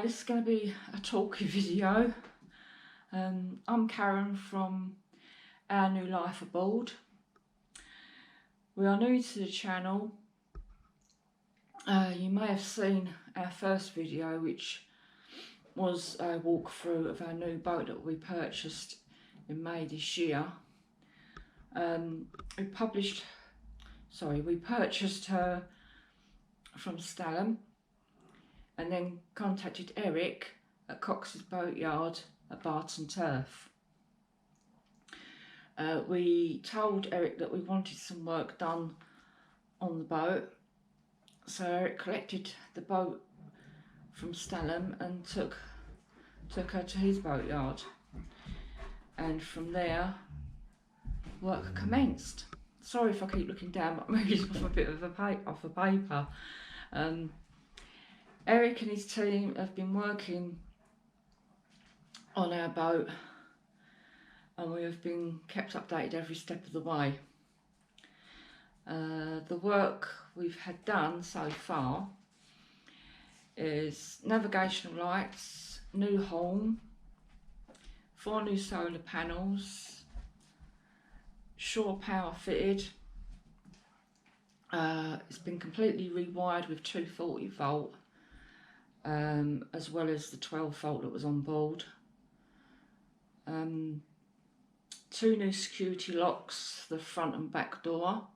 this is going to be a talkie video. I'm Karen from Our New Life Aboard. We are new to the channel. You may have seen our first video, which was a walkthrough of our new boat that we purchased in May this year. We purchased her from Stalham and then contacted Eric at Cox's Boatyard at Barton Turf. We told Eric that we wanted some work done on the boat, so Eric collected the boat from Stalham and took her to his boatyard, and from there work commenced. Sorry if I keep looking down, but I'm reading off a bit of a paper. Eric and his team have been working on our boat, and we have been kept updated every step of the way. The work we've had done so far is navigational lights, new horn, 4 new solar panels, shore power fitted. It's been completely rewired with 240 volt, as well as the 12 volt that was on board. 2 new security locks, the front and back door,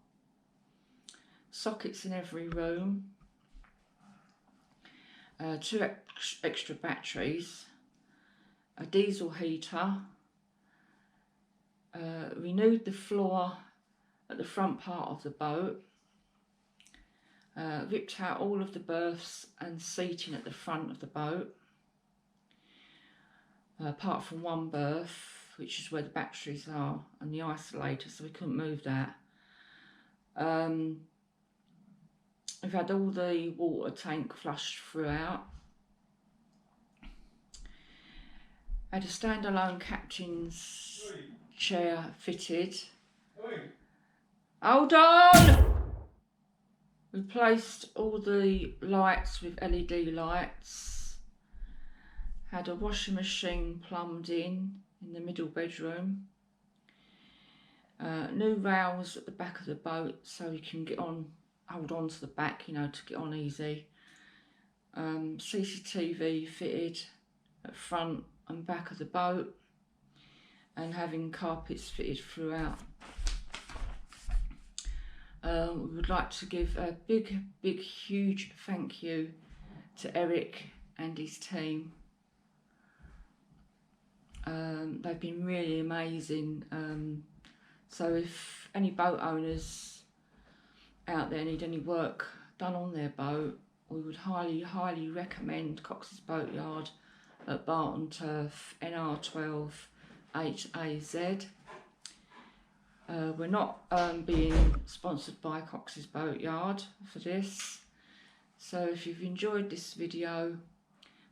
sockets in every room, 2 extra batteries, a diesel heater, renewed the floor at the front part of the boat, ripped out all of the berths and seating at the front of the boat, apart from one berth, which is where the batteries are and the isolator, so we couldn't move that. We've had all the water tank flushed throughout. Had a standalone captain's chair fitted. Hold on! Replaced all the lights with LED lights. Had a washing machine plumbed in the middle bedroom. New rails at the back of the boat so you can hold on to the back, to get on easy. CCTV fitted at front and back of the boat, and having carpets fitted throughout. We would like to give a big, huge thank you to Eric and his team. They've been really amazing. So if any boat owners out there need any work done on their boat, we would highly recommend Cox's Boatyard at Barton Turf, NR12 8AZ. We're not being sponsored by Cox's Boatyard for this, so if you've enjoyed this video,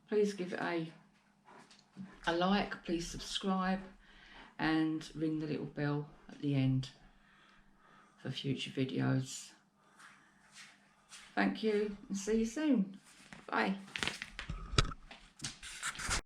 please give it a like, please subscribe and ring the little bell at the end for future videos. Thank you and see you soon. Bye.